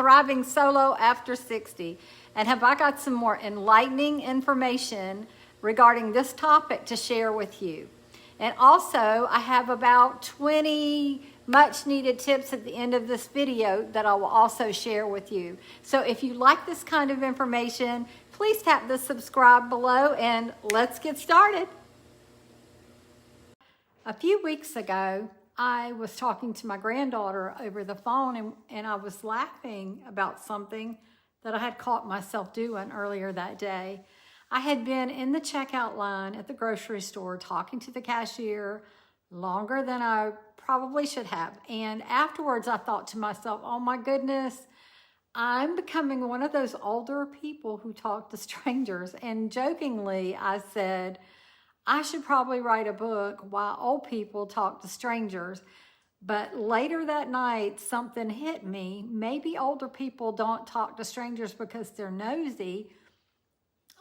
thriving solo after 60? And have I got some more enlightening information regarding this topic to share with you? And also, I have about 20 much needed tips at the end of this video that I will also share with you. So if you like this kind of information, please tap the subscribe below and let's get started. A few weeks ago, I was talking to my granddaughter over the phone and I was laughing about something that I had caught myself doing earlier that day. I had been in the checkout line at the grocery store talking to the cashier longer than I probably should have. And afterwards, I thought to myself, oh my goodness, I'm becoming one of those older people who talk to strangers. And jokingly, I said, I should probably write a book, Why Old People Talk to Strangers. But later that night, something hit me. Maybe older people don't talk to strangers because they're nosy,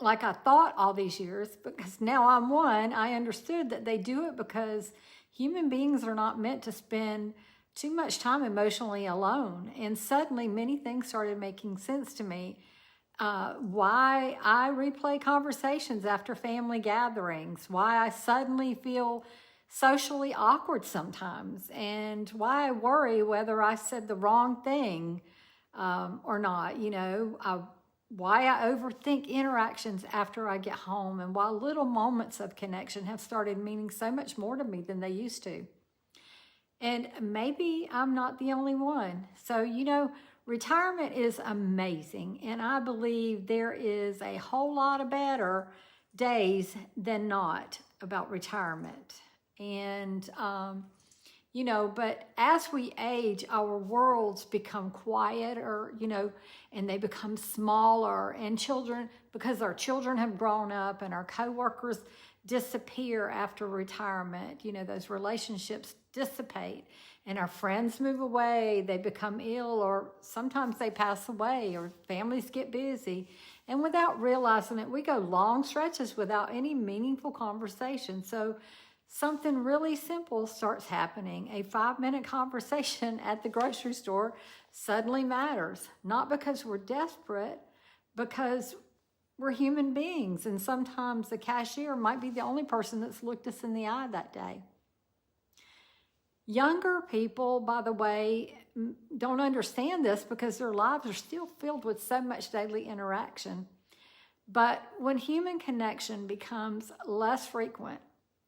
like I thought all these years, because now I'm one. I understood that they do it because human beings are not meant to spend too much time emotionally alone. And suddenly many things started making sense to me. Why I replay conversations after family gatherings, why I suddenly feel socially awkward sometimes, and why I worry whether I said the wrong thing or not, why I overthink interactions after I get home, and why little moments of connection have started meaning so much more to me than they used to. And maybe I'm not the only one. So, retirement is amazing, and I believe there is a whole lot of better days than not about retirement. And, but as we age, our worlds become quieter, and they become smaller, and because our children have grown up and our coworkers disappear after retirement, those relationships dissipate and our friends move away, they become ill, or sometimes they pass away, or families get busy. And without realizing it, we go long stretches without any meaningful conversation. So something really simple starts happening. A 5-minute conversation at the grocery store suddenly matters, not because we're desperate, because we're human beings. And sometimes the cashier might be the only person that's looked us in the eye that day. Younger people, by the way, don't understand this because their lives are still filled with so much daily interaction. But when human connection becomes less frequent,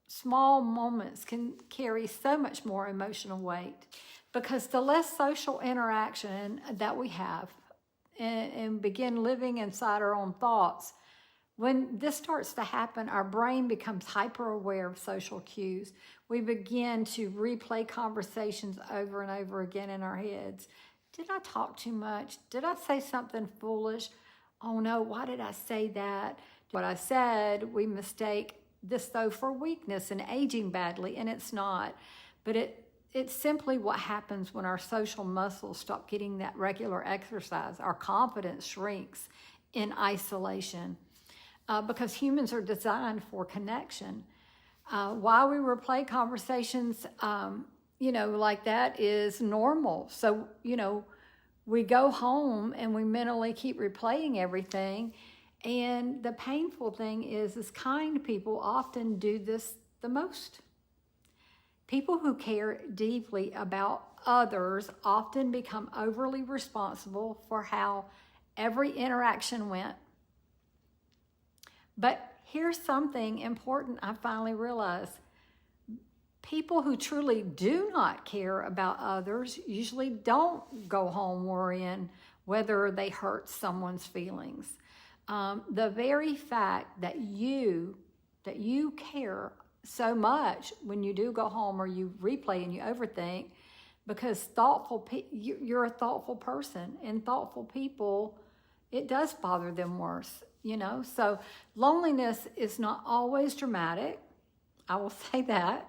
small moments can carry so much more emotional weight, because the less social interaction that we have and begin living inside our own thoughts, when this starts to happen, our brain becomes hyper aware of social cues. We begin to replay conversations over and over again in our heads. Did I talk too much? Did I say something foolish? Oh no, why did I say that? What I said, we mistake this though for weakness and aging badly, and it's not. But it's simply what happens when our social muscles stop getting that regular exercise. Our confidence shrinks in isolation. Because humans are designed for connection. Why we replay conversations, like that is normal. So, we go home and we mentally keep replaying everything. And the painful thing is kind people often do this the most. People who care deeply about others often become overly responsible for how every interaction went. But here's something important I finally realized. People who truly do not care about others usually don't go home worrying whether they hurt someone's feelings. The very fact that you care so much when you do go home, or you replay and you overthink, because you're a thoughtful person, and thoughtful people, it does bother them worse. So loneliness is not always dramatic. I will say that.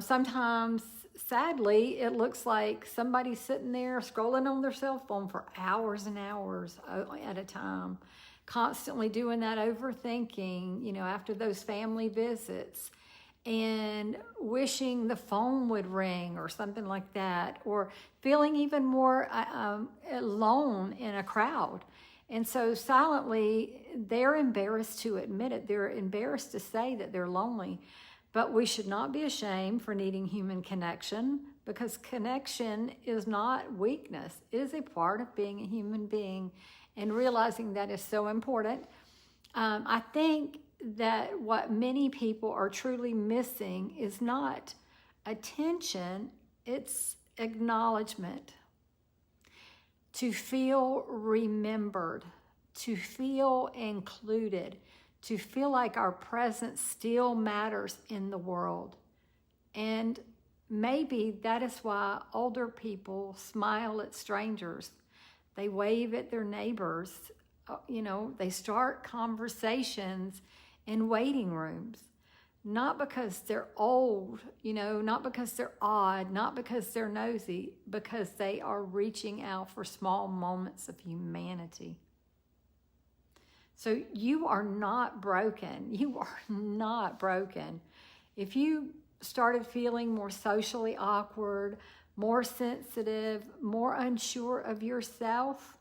Sometimes, sadly, it looks like somebody's sitting there scrolling on their cell phone for hours and hours at a time, constantly doing that overthinking, after those family visits. and wishing the phone would ring or something like that, or feeling even more alone in a crowd. And so silently, they're embarrassed to admit it. They're embarrassed to say that they're lonely. But we should not be ashamed for needing human connection, because connection is not weakness. It is a part of being a human being, and realizing that is so important. I think that what many people are truly missing is not attention, it's acknowledgement. To feel remembered, to feel included, to feel like our presence still matters in the world. And maybe that is why older people smile at strangers. They wave at their neighbors. They start conversations in waiting rooms. Not because they're old, not because they're odd, not because they're nosy, because they are reaching out for small moments of humanity. So you are not broken. You are not broken. If you started feeling more socially awkward, more sensitive, more unsure of yourself,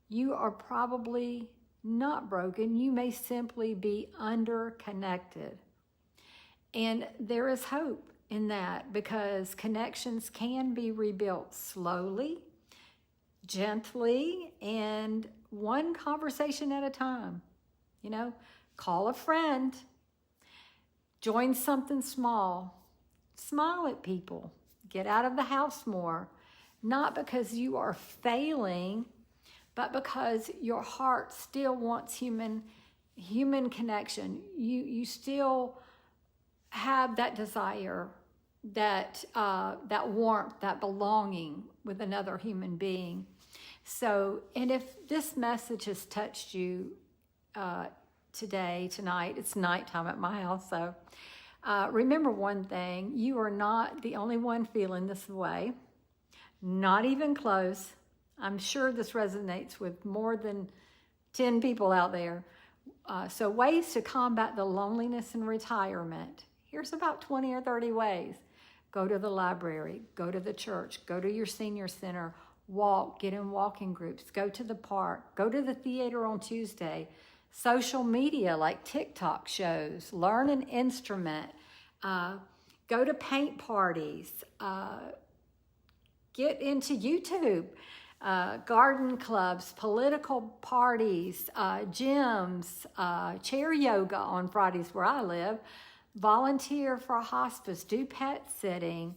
you are probably not broken. You may simply be underconnected. And there is hope in that, because connections can be rebuilt slowly, gently, and one conversation at a time. Call a friend, join something small, smile at people, get out of the house more, not because you are failing, but because your heart still wants human connection. You still have that desire, that warmth, that belonging with another human being. So, and if this message has touched you tonight, it's nighttime at my house, so remember one thing: you are not the only one feeling this way, not even close. I'm sure this resonates with more than 10 people out there. So ways to combat the loneliness in retirement. Here's about 20 or 30 ways. Go to the library, go to the church, go to your senior center, walk, get in walking groups, go to the park, go to the theater on Tuesday, social media like TikTok shows, learn an instrument, go to paint parties, get into YouTube, garden clubs, political parties, gyms, chair yoga on Fridays where I live, volunteer for a hospice, do pet sitting,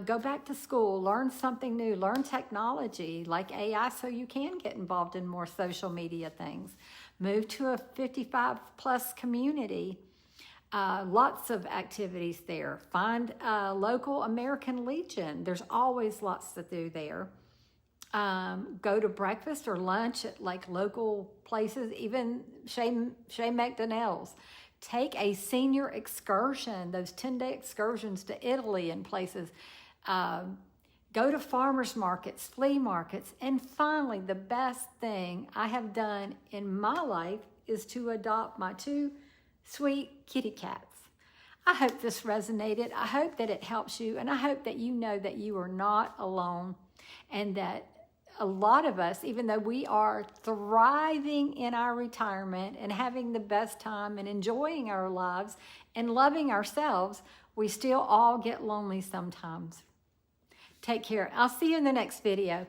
go back to school, learn something new, learn technology like AI so you can get involved in more social media things. Move to a 55 plus community. Lots of activities there. Find a local American Legion. There's always lots to do there. Go to breakfast or lunch at like local places, even Shea McDonnell's. Take a senior excursion, those 10-day excursions to Italy and places. Go to farmers markets, flea markets. And finally, the best thing I have done in my life is to adopt my 2 sweet kitty cats. I hope this resonated. I hope that it helps you. And I hope that you know that you are not alone, and that a lot of us, even though we are thriving in our retirement and having the best time and enjoying our lives and loving ourselves, we still all get lonely sometimes. Take care. I'll see you in the next video.